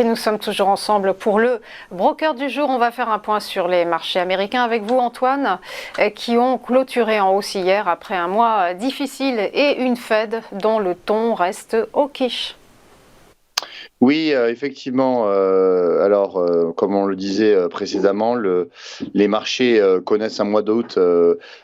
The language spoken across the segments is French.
Et nous sommes toujours ensemble pour le broker du jour. On va faire un point sur les marchés américains avec vous, Antoine, qui ont clôturé en hausse hier après un mois difficile et une Fed dont le ton reste hawkish. Oui, effectivement. Comme on le disait précédemment, les marchés connaissent un mois d'août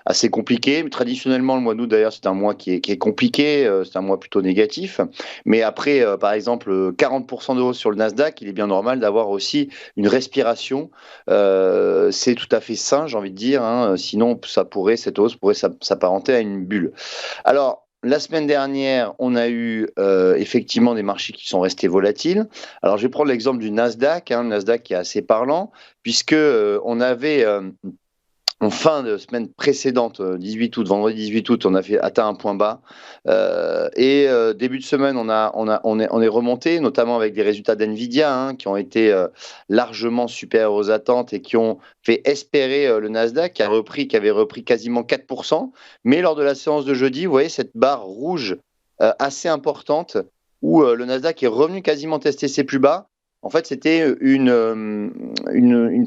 assez compliqué. Mais traditionnellement, le mois d'août, d'ailleurs, c'est un mois qui est compliqué. C'est un mois plutôt négatif. Mais après, par exemple, 40% de hausse sur le Nasdaq, il est bien normal d'avoir aussi une respiration. C'est tout à fait sain, j'ai envie de dire, hein. Sinon, cette hausse pourrait s'apparenter à une bulle. Alors, la semaine dernière, on a eu effectivement des marchés qui sont restés volatiles. Alors, je vais prendre l'exemple du Nasdaq, le Nasdaq qui est assez parlant, puisque on avait en fin de semaine précédente, 18 août, vendredi 18 août, on a atteint un point bas. Début de semaine, on est remonté, notamment avec des résultats d'NVIDIA qui ont été largement supérieurs aux attentes et qui ont fait espérer le Nasdaq, qui avait repris quasiment 4%. Mais lors de la séance de jeudi, vous voyez cette barre rouge assez importante où le Nasdaq est revenu quasiment tester ses plus bas. En fait, c'était une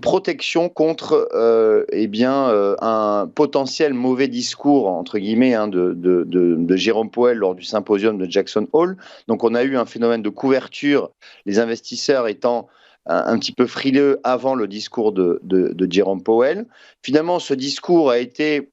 protection contre un potentiel mauvais discours, entre guillemets, de Jérôme Powell lors du symposium de Jackson Hole. Donc, on a eu un phénomène de couverture, les investisseurs étant un petit peu frileux avant le discours de Jérôme Powell. Finalement, ce discours a été,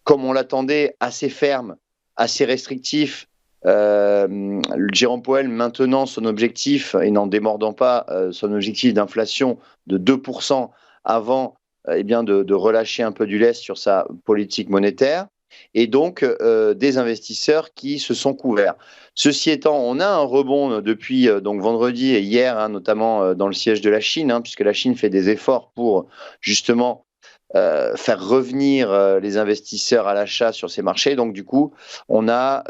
comme on l'attendait, assez ferme, assez restrictif. Jérôme Powell maintenant son objectif, et n'en démordant pas son objectif d'inflation de 2% avant de relâcher un peu du lest sur sa politique monétaire, et donc des investisseurs qui se sont couverts. Ceci étant, on a un rebond depuis donc vendredi et hier, notamment dans le siège de la Chine, puisque la Chine fait des efforts pour justement faire revenir les investisseurs à l'achat sur ces marchés. Donc, du coup, on a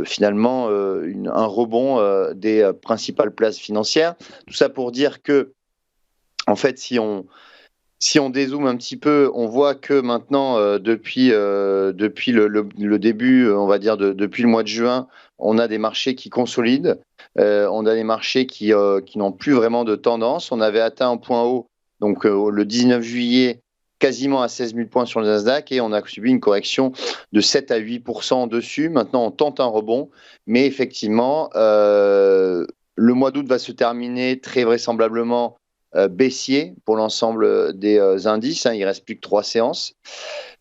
finalement un rebond des principales places financières. Tout ça pour dire que, en fait, si on dézoome un petit peu, on voit que maintenant, depuis le début, on va dire depuis le mois de juin, on a des marchés qui consolident. On a des marchés qui n'ont plus vraiment de tendance. On avait atteint un point haut, donc le 19 juillet, quasiment à 16 000 points sur le Nasdaq, et on a subi une correction de 7 à 8% dessus. Maintenant, on tente un rebond, mais effectivement, le mois d'août va se terminer très vraisemblablement baissier pour l'ensemble des indices. Il ne reste plus que 3 séances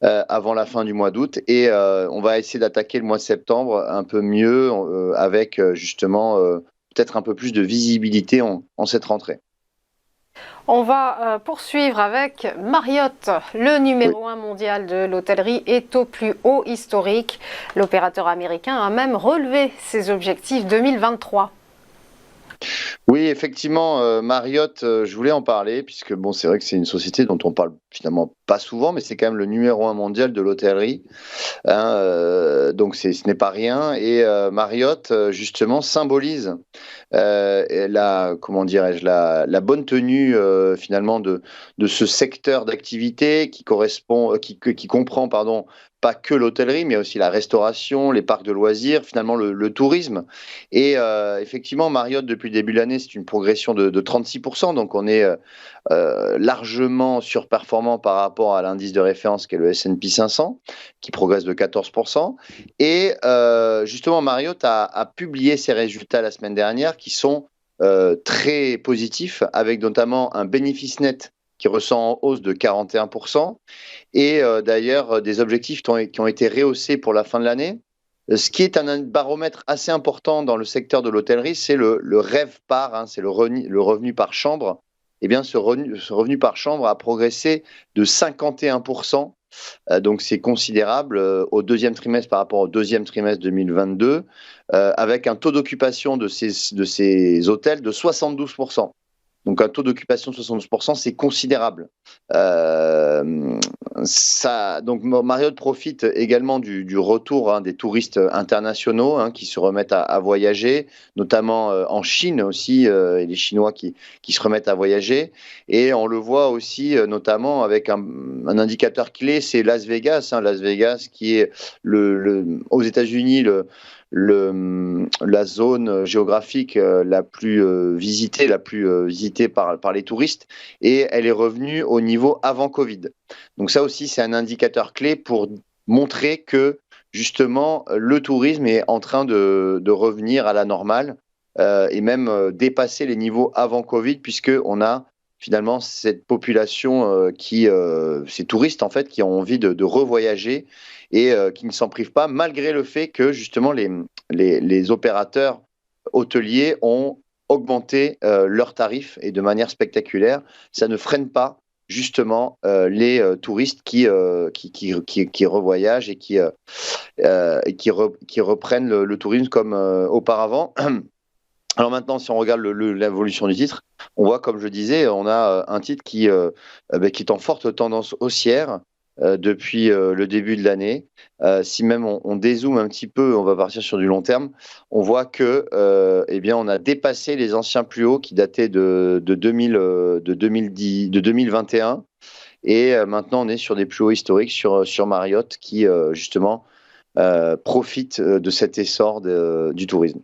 avant la fin du mois d'août, et on va essayer d'attaquer le mois de septembre un peu mieux avec justement peut-être un peu plus de visibilité en cette rentrée. On va poursuivre avec Marriott. Le numéro 1 mondial de l'hôtellerie est au plus haut historique. L'opérateur américain a même relevé ses objectifs 2023. Oui, effectivement, Marriott, je voulais en parler, puisque bon, c'est vrai que c'est une société dont on parle finalement pas souvent, mais c'est quand même le numéro 1 mondial de l'hôtellerie. Donc ce n'est pas rien. Et Marriott, justement, symbolise comment dirais-je, la bonne tenue finalement de ce secteur d'activité qui correspond, qui comprend, pardon, pas que l'hôtellerie, mais aussi la restauration, les parcs de loisirs, finalement le tourisme. Et effectivement, Marriott, depuis le début de l'année, c'est une progression de 36%. Donc, on est largement surperformant par rapport à l'indice de référence qui est le S&P 500, qui progresse de 14%. Et justement, Marriott a publié ses résultats la semaine dernière qui sont très positifs, avec notamment un bénéfice net qui ressent en hausse de 41%, et d'ailleurs des objectifs qui ont été rehaussés pour la fin de l'année. Ce qui est un baromètre assez important dans le secteur de l'hôtellerie, c'est le RevPAR, c'est le revenu par chambre. Eh bien, ce revenu par chambre a progressé de 51%. Donc, c'est considérable au deuxième trimestre par rapport au deuxième trimestre 2022, avec un taux d'occupation de ces hôtels de 72%. Donc un taux d'occupation de 72%, c'est considérable. Donc Marriott profite également du retour des touristes internationaux qui se remettent à voyager, notamment en Chine aussi, et les Chinois qui se remettent à voyager. Et on le voit aussi notamment avec un indicateur clé, c'est Las Vegas. Las Vegas qui est aux États-Unis la zone géographique la plus visitée par les touristes, et elle est revenue au niveau avant Covid. Donc ça aussi, c'est un indicateur clé pour montrer que justement le tourisme est en train de revenir à la normale et même dépasser les niveaux avant Covid, puisqu'on a finalement cette population ces touristes en fait, qui ont envie de revoyager et qui ne s'en privent pas, malgré le fait que justement les opérateurs hôteliers ont augmenté leurs tarifs, et de manière spectaculaire. Ça ne freine pas justement les touristes qui revoyagent et qui reprennent le tourisme comme auparavant. Alors maintenant, si on regarde l'évolution du titre, on voit, comme je disais, on a un titre qui est en forte tendance haussière depuis le début de l'année. Si même on dézoome un petit peu, on va partir sur du long terme, on voit que on a dépassé les anciens plus hauts qui dataient de 2021. Et maintenant, on est sur des plus hauts historiques sur Marriott qui, justement, profite de cet essor du tourisme.